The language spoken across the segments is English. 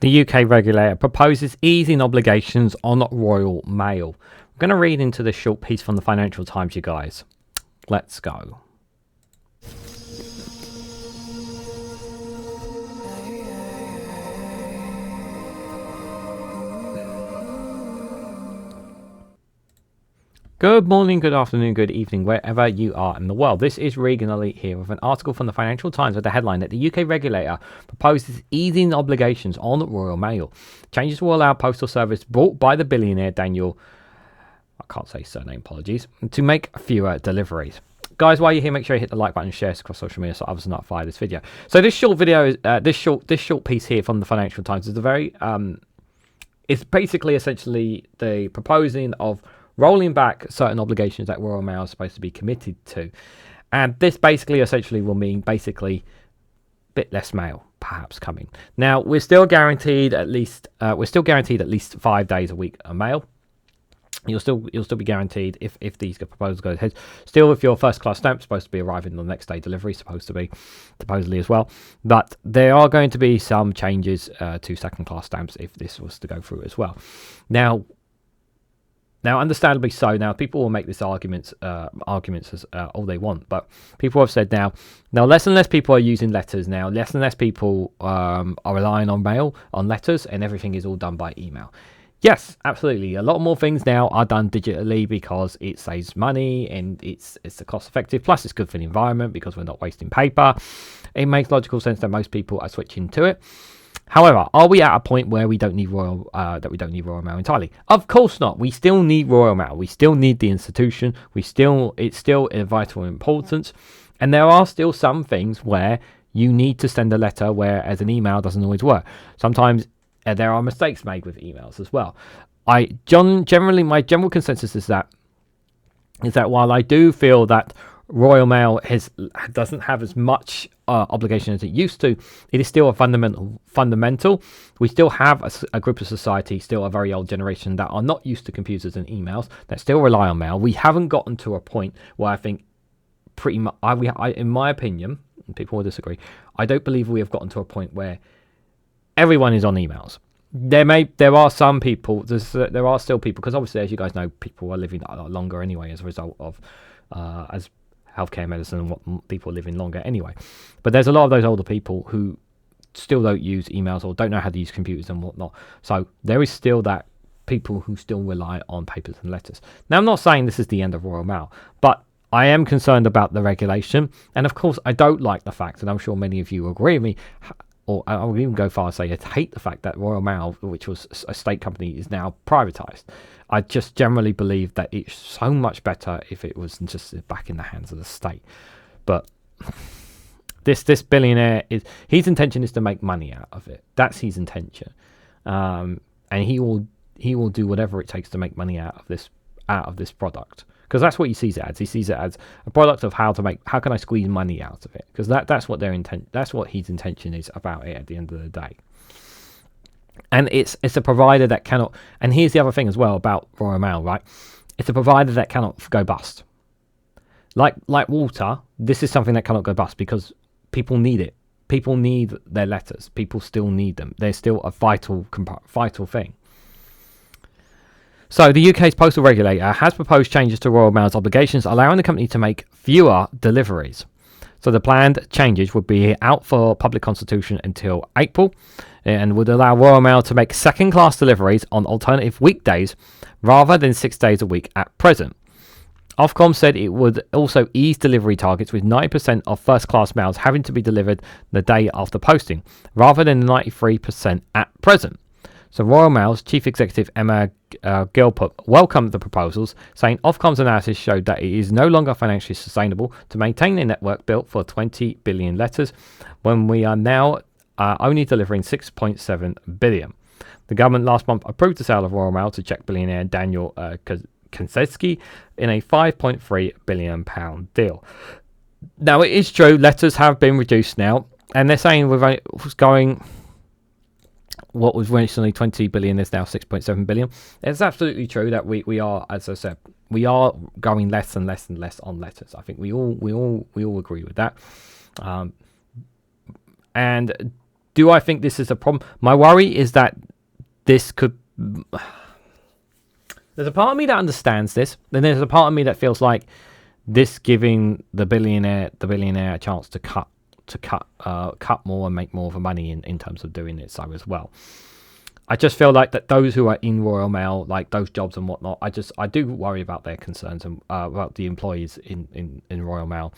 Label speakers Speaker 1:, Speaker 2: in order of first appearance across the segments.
Speaker 1: The UK regulator proposes easing obligations on Royal Mail. I'm going to read into this short piece from the Financial Times, you guys. Let's go. Good morning, good afternoon, good evening, wherever you are in the world. This is Reganelite here with an article from the Financial Times with the headline that the UK regulator proposes easing obligations on Royal Mail. Changes will allow postal service bought by the billionaire Daniel, I can't say surname, apologies, to make fewer deliveries. Guys, while you're here, make sure you hit the like button and share this across social media so others are notified of this video. So this short video, this short piece here from the Financial Times is a very, it's basically essentially the proposing of rolling back certain obligations that Royal Mail is supposed to be committed to. And this basically essentially will mean basically a bit less mail perhaps coming. Now, we're still guaranteed at least 5 days a week of mail. You'll still be guaranteed if these proposals go ahead. Still, with your first class stamp supposed to be arriving on the next day delivery, supposedly as well. But there are going to be some changes to second class stamps if this was to go through as well. Now, understandably so. Now, people will make this arguments as all they want, but people have said now less and less people are using letters. Now, less and less people are relying on mail, on letters, and everything is all done by email. Yes, absolutely. A lot more things now are done digitally because it saves money and it's cost effective. Plus, it's good for the environment because we're not wasting paper. It makes logical sense that most people are switching to it. However, are we at a point where we don't need Royal Mail entirely? Of course not. We still need Royal Mail. We still need the institution. It's still of vital importance. And there are still some things where you need to send a letter, whereas an email doesn't always work. Sometimes there are mistakes made with emails as well. My general consensus is that while I do feel that Royal Mail doesn't have as much obligation as it used to, it is still a fundamental. We still have a group of society, still a very old generation, that are not used to computers and emails, that still rely on mail. We haven't gotten to a point where I think pretty much, in my opinion, and people will disagree, I don't believe we have gotten to a point where everyone is on emails. There are some people, there are still people, because obviously, as you guys know, people are living a lot longer anyway as a result of as healthcare, medicine, and what people are living longer anyway. But there's a lot of those older people who still don't use emails or don't know how to use computers and whatnot. So there is still that people who still rely on papers and letters. Now, I'm not saying this is the end of Royal Mail, but I am concerned about the regulation. And of course, I don't like the fact, and I'm sure many of you agree with me, or I would even go far as say I hate the fact that Royal Mail, which was a state company, is now privatised. I just generally believe that it's so much better if it was just back in the hands of the state. But this billionaire, his intention is to make money out of it. That's his intention, and he will do whatever it takes to make money out of this product, because that's what he sees it as. He sees it as a product of how can I squeeze money out of it, because that's what his intention is about it at the end of the day. And it's a provider that cannot, and here's the other thing as well about Royal Mail, right? It's a provider that cannot go bust. Like water, this is something that cannot go bust because people need it. People need their letters. People still need them. They're still a vital thing. So the UK's postal regulator has proposed changes to Royal Mail's obligations, allowing the company to make fewer deliveries. So the planned changes would be out for public consultation until April and would allow Royal Mail to make second-class deliveries on alternative weekdays rather than 6 days a week at present. Ofcom said it would also ease delivery targets, with 90% of first-class mails having to be delivered the day after posting, rather than 93% at present. So Royal Mail's chief executive Emma Gilthorpe welcomed the proposals, saying Ofcom's analysis showed that it is no longer financially sustainable to maintain a network built for 20 billion letters when we are now only delivering 6.7 billion. The government last month approved the sale of Royal Mail to Czech billionaire Daniel Křetínský in a £5.3 billion deal. Now, it is true, letters have been reduced now, and they're saying what was originally 20 billion is now 6.7 billion. It's absolutely true that we are, as I said, we are going less and less and less on letters. I think we all agree with that. And Do I think this is a problem? My worry is that this could... There's a part of me that understands this, then there's a part of me that feels like this giving the billionaire a chance to cut more and make more of a money in terms of doing it so as well. I just feel like that those who are in Royal Mail, like those jobs and whatnot, I do worry about their concerns and about the employees in Royal Mail.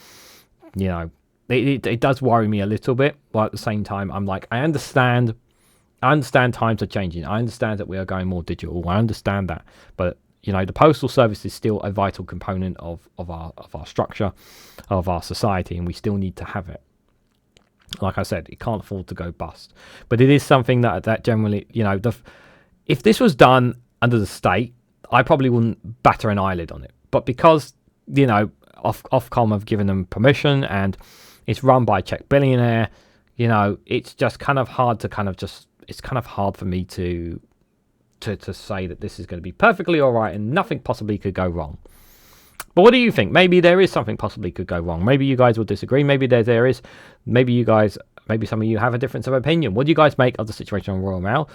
Speaker 1: You know, it does worry me a little bit, but at the same time, I'm like, I understand times are changing. I understand that we are going more digital. I understand that, but you know, the postal service is still a vital component of our structure, of our society, and we still need to have it. Like I said, it can't afford to go bust. But it is something that generally, you know, if this was done under the state, I probably wouldn't batter an eyelid on it. But because, you know, Ofcom have given them permission and it's run by a Czech billionaire, you know, it's just kind of hard to it's kind of hard for me to say that this is going to be perfectly all right and nothing possibly could go wrong. But what do you think? Maybe there is something possibly could go wrong. Maybe you guys will disagree. Maybe there is. Maybe some of you have a difference of opinion. What do you guys make of the situation on Royal Mail?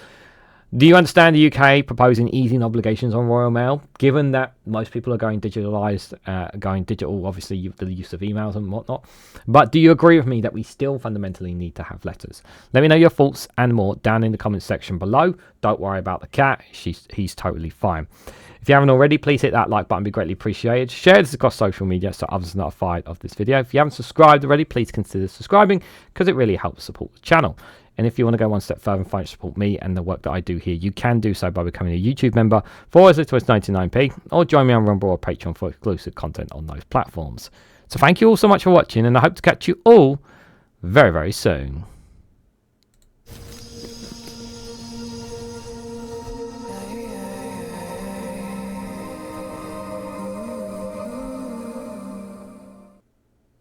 Speaker 1: Do you understand the UK proposing easing obligations on Royal Mail, given that most people are going digitalised, going digital, obviously the use of emails and whatnot? But do you agree with me that we still fundamentally need to have letters? Let me know your thoughts and more down in the comments section below. Don't worry about the cat. He's totally fine. If you haven't already, please hit that like button. Be greatly appreciated. Share this across social media so others are notified of this video. If you haven't subscribed already, please consider subscribing because it really helps support the channel. And if you want to go one step further and financially support me and the work that I do here, you can do so by becoming a YouTube member for as little as 99p, or join me on Rumble or Patreon for exclusive content on those platforms. So thank you all so much for watching, and I hope to catch you all very, very soon.